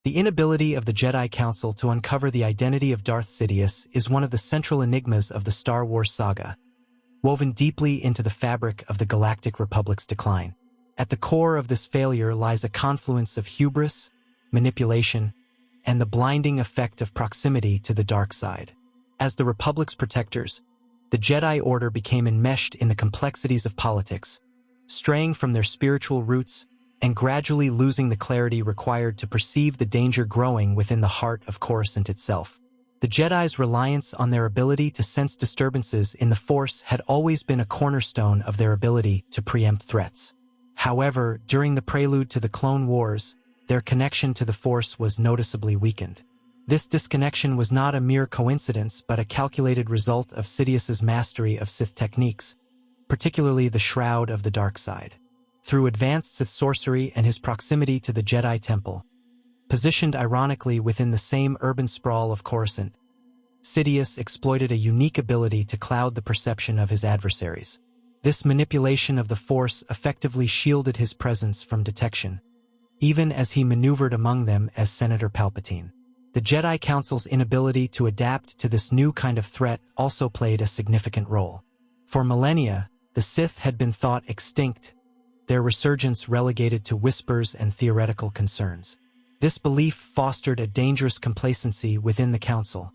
The inability of the Jedi Council to uncover the identity of Darth Sidious is one of the central enigmas of the Star Wars saga, woven deeply into the fabric of the Galactic Republic's decline. At the core of this failure lies a confluence of hubris, manipulation, and the blinding effect of proximity to the dark side. As the Republic's protectors, the Jedi Order became enmeshed in the complexities of politics, straying from their spiritual roots and gradually losing the clarity required to perceive the danger growing within the heart of Coruscant itself. The Jedi's reliance on their ability to sense disturbances in the Force had always been a cornerstone of their ability to preempt threats. However, during the prelude to the Clone Wars, their connection to the Force was noticeably weakened. This disconnection was not a mere coincidence but a calculated result of Sidious's mastery of Sith techniques, particularly the Shroud of the Dark Side. Through advanced Sith sorcery and his proximity to the Jedi Temple, positioned ironically within the same urban sprawl of Coruscant, Sidious exploited a unique ability to cloud the perception of his adversaries. This manipulation of the Force effectively shielded his presence from detection, even as he maneuvered among them as Senator Palpatine. The Jedi Council's inability to adapt to this new kind of threat also played a significant role. For millennia, the Sith had been thought extinct, their resurgence relegated to whispers and theoretical concerns. This belief fostered a dangerous complacency within the Council,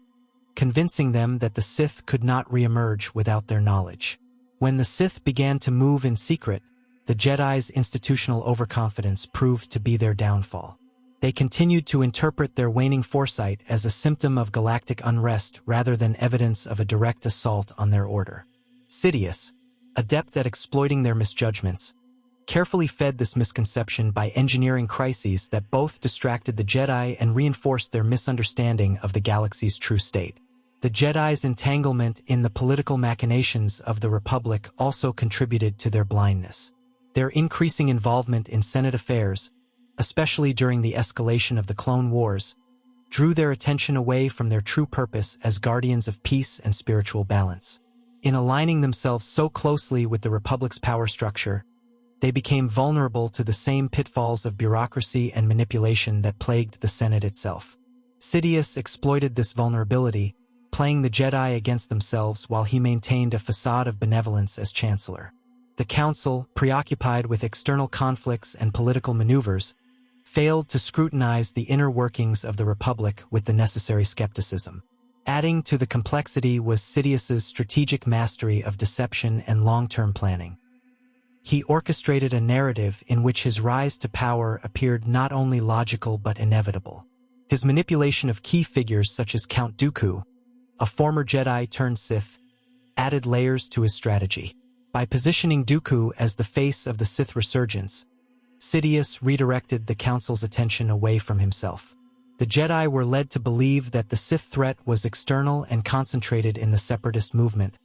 convincing them that the Sith could not re-emerge without their knowledge. When the Sith began to move in secret, the Jedi's institutional overconfidence proved to be their downfall. They continued to interpret their waning foresight as a symptom of galactic unrest rather than evidence of a direct assault on their order. Sidious, adept at exploiting their misjudgments, carefully fed this misconception by engineering crises that both distracted the Jedi and reinforced their misunderstanding of the galaxy's true state. The Jedi's entanglement in the political machinations of the Republic also contributed to their blindness. Their increasing involvement in Senate affairs, especially during the escalation of the Clone Wars, drew their attention away from their true purpose as guardians of peace and spiritual balance. In aligning themselves so closely with the Republic's power structure, they became vulnerable to the same pitfalls of bureaucracy and manipulation that plagued the Senate itself. Sidious exploited this vulnerability, playing the Jedi against themselves while he maintained a facade of benevolence as Chancellor. The Council, preoccupied with external conflicts and political maneuvers, failed to scrutinize the inner workings of the Republic with the necessary skepticism. Adding to the complexity was Sidious's strategic mastery of deception and long-term planning. He orchestrated a narrative in which his rise to power appeared not only logical but inevitable. His manipulation of key figures such as Count Dooku, a former Jedi turned Sith, added layers to his strategy. By positioning Dooku as the face of the Sith resurgence, Sidious redirected the Council's attention away from himself. The Jedi were led to believe that the Sith threat was external and concentrated in the separatist movement,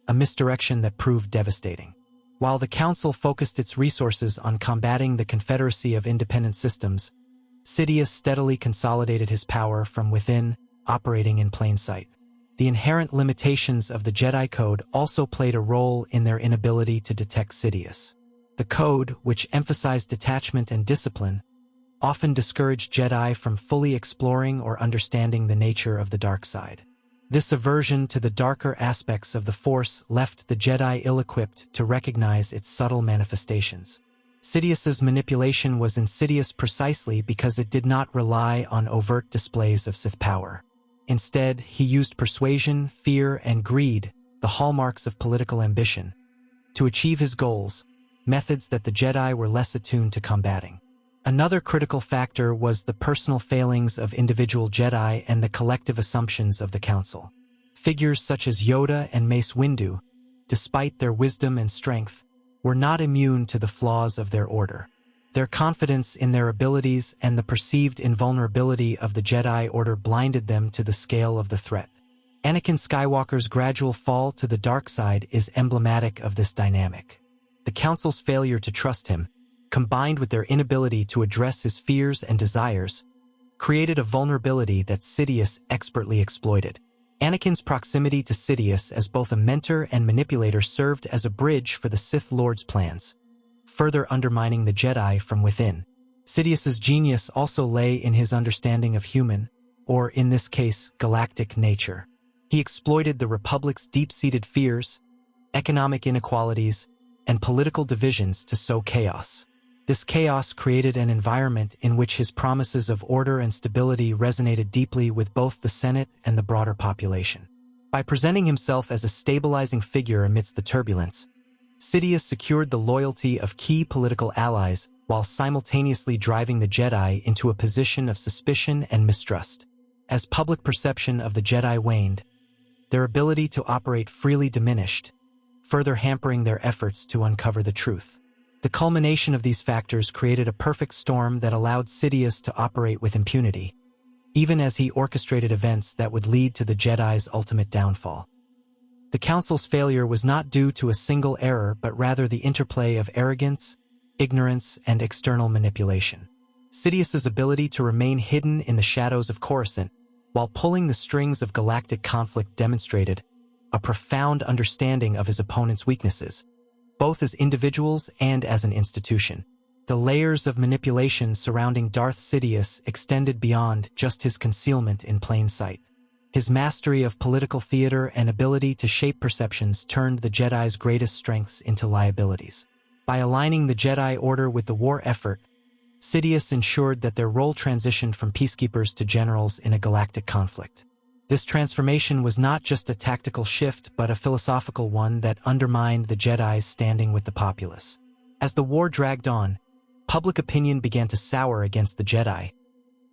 a misdirection that proved devastating. While the Council focused its resources on combating the Confederacy of Independent Systems, Sidious steadily consolidated his power from within, operating in plain sight. The inherent limitations of the Jedi Code also played a role in their inability to detect Sidious. The Code, which emphasized detachment and discipline, often discouraged Jedi from fully exploring or understanding the nature of the dark side. This aversion to the darker aspects of the Force left the Jedi ill-equipped to recognize its subtle manifestations. Sidious's manipulation was insidious precisely because it did not rely on overt displays of Sith power. Instead, he used persuasion, fear, and greed, the hallmarks of political ambition, to achieve his goals, methods that the Jedi were less attuned to combating. Another critical factor was the personal failings of individual Jedi and the collective assumptions of the Council. Figures such as Yoda and Mace Windu, despite their wisdom and strength, were not immune to the flaws of their order. Their confidence in their abilities and the perceived invulnerability of the Jedi Order blinded them to the scale of the threat. Anakin Skywalker's gradual fall to the dark side is emblematic of this dynamic. The Council's failure to trust him, combined with their inability to address his fears and desires, created a vulnerability that Sidious expertly exploited. Anakin's proximity to Sidious as both a mentor and manipulator served as a bridge for the Sith Lord's plans, further undermining the Jedi from within. Sidious's genius also lay in his understanding of human, or in this case, galactic nature. He exploited the Republic's deep-seated fears, economic inequalities, and political divisions to sow chaos. This chaos created an environment in which his promises of order and stability resonated deeply with both the Senate and the broader population. By presenting himself as a stabilizing figure amidst the turbulence, Sidious secured the loyalty of key political allies while simultaneously driving the Jedi into a position of suspicion and mistrust. As public perception of the Jedi waned, their ability to operate freely diminished, further hampering their efforts to uncover the truth. The culmination of these factors created a perfect storm that allowed Sidious to operate with impunity, even as he orchestrated events that would lead to the Jedi's ultimate downfall. The Council's failure was not due to a single error but rather the interplay of arrogance, ignorance, and external manipulation. Sidious's ability to remain hidden in the shadows of Coruscant while pulling the strings of galactic conflict demonstrated a profound understanding of his opponent's weaknesses, both as individuals and as an institution. The layers of manipulation surrounding Darth Sidious extended beyond just his concealment in plain sight. His mastery of political theater and ability to shape perceptions turned the Jedi's greatest strengths into liabilities. By aligning the Jedi Order with the war effort, Sidious ensured that their role transitioned from peacekeepers to generals in a galactic conflict. This transformation was not just a tactical shift but a philosophical one that undermined the Jedi's standing with the populace. As the war dragged on, public opinion began to sour against the Jedi,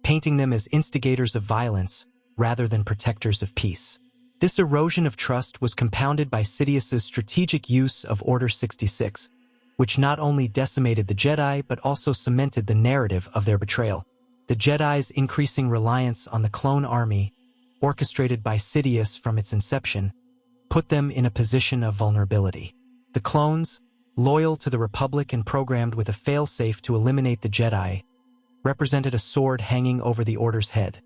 painting them as instigators of violence rather than protectors of peace. This erosion of trust was compounded by Sidious's strategic use of Order 66, which not only decimated the Jedi but also cemented the narrative of their betrayal. The Jedi's increasing reliance on the clone army, orchestrated by Sidious from its inception, put them in a position of vulnerability. The clones, loyal to the Republic and programmed with a failsafe to eliminate the Jedi, represented a sword hanging over the Order's head,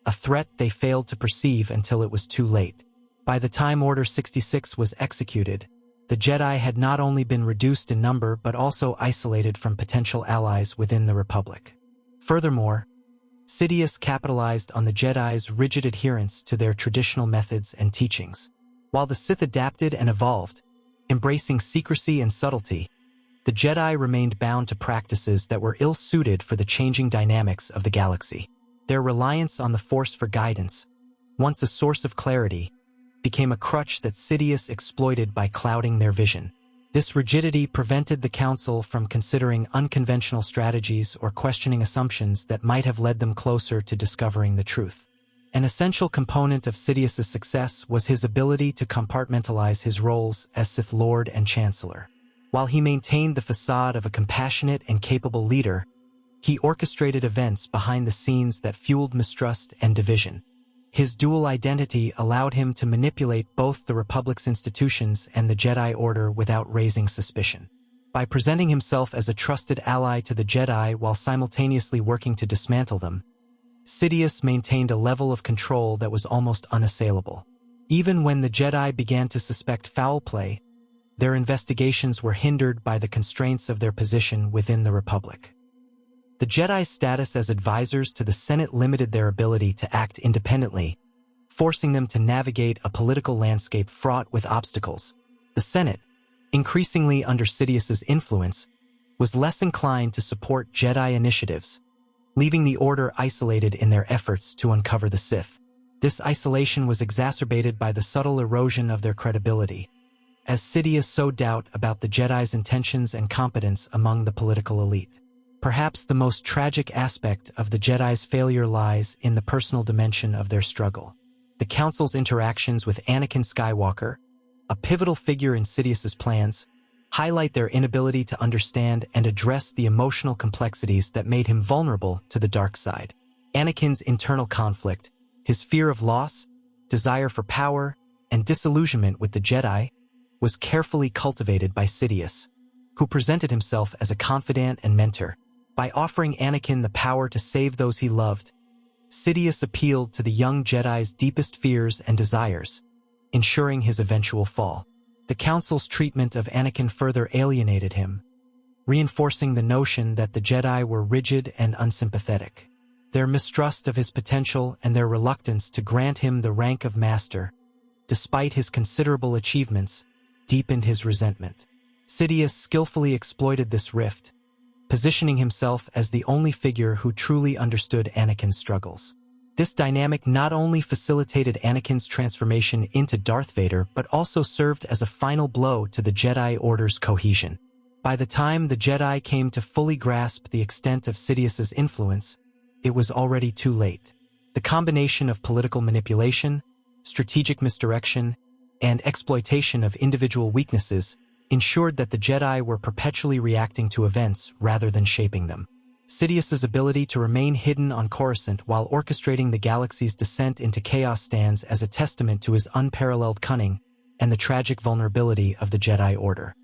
a threat they failed to perceive until it was too late. By the time Order 66 was executed, the Jedi had not only been reduced in number but also isolated from potential allies within the Republic. Furthermore, Sidious capitalized on the Jedi's rigid adherence to their traditional methods and teachings. While the Sith adapted and evolved, embracing secrecy and subtlety, the Jedi remained bound to practices that were ill-suited for the changing dynamics of the galaxy. Their reliance on the Force for guidance, once a source of clarity, became a crutch that Sidious exploited by clouding their vision. This rigidity prevented the Council from considering unconventional strategies or questioning assumptions that might have led them closer to discovering the truth. An essential component of Sidious's success was his ability to compartmentalize his roles as Sith Lord and Chancellor. While he maintained the facade of a compassionate and capable leader, he orchestrated events behind the scenes that fueled mistrust and division. His dual identity allowed him to manipulate both the Republic's institutions and the Jedi Order without raising suspicion. By presenting himself as a trusted ally to the Jedi while simultaneously working to dismantle them, Sidious maintained a level of control that was almost unassailable. Even when the Jedi began to suspect foul play, their investigations were hindered by the constraints of their position within the Republic. The Jedi's status as advisors to the Senate limited their ability to act independently, forcing them to navigate a political landscape fraught with obstacles. The Senate, increasingly under Sidious's influence, was less inclined to support Jedi initiatives, leaving the Order isolated in their efforts to uncover the Sith. This isolation was exacerbated by the subtle erosion of their credibility, as Sidious sowed doubt about the Jedi's intentions and competence among the political elite. Perhaps the most tragic aspect of the Jedi's failure lies in the personal dimension of their struggle. The Council's interactions with Anakin Skywalker, a pivotal figure in Sidious's plans, highlight their inability to understand and address the emotional complexities that made him vulnerable to the dark side. Anakin's internal conflict, his fear of loss, desire for power, and disillusionment with the Jedi, was carefully cultivated by Sidious, who presented himself as a confidant and mentor. By offering Anakin the power to save those he loved, Sidious appealed to the young Jedi's deepest fears and desires, ensuring his eventual fall. The Council's treatment of Anakin further alienated him, reinforcing the notion that the Jedi were rigid and unsympathetic. Their mistrust of his potential and their reluctance to grant him the rank of master, despite his considerable achievements, deepened his resentment. Sidious skillfully exploited this rift, positioning himself as the only figure who truly understood Anakin's struggles. This dynamic not only facilitated Anakin's transformation into Darth Vader but also served as a final blow to the Jedi Order's cohesion. By the time the Jedi came to fully grasp the extent of Sidious's influence, it was already too late. The combination of political manipulation, strategic misdirection, and exploitation of individual weaknesses ensured that the Jedi were perpetually reacting to events rather than shaping them. Sidious's ability to remain hidden on Coruscant while orchestrating the galaxy's descent into chaos stands as a testament to his unparalleled cunning and the tragic vulnerability of the Jedi Order.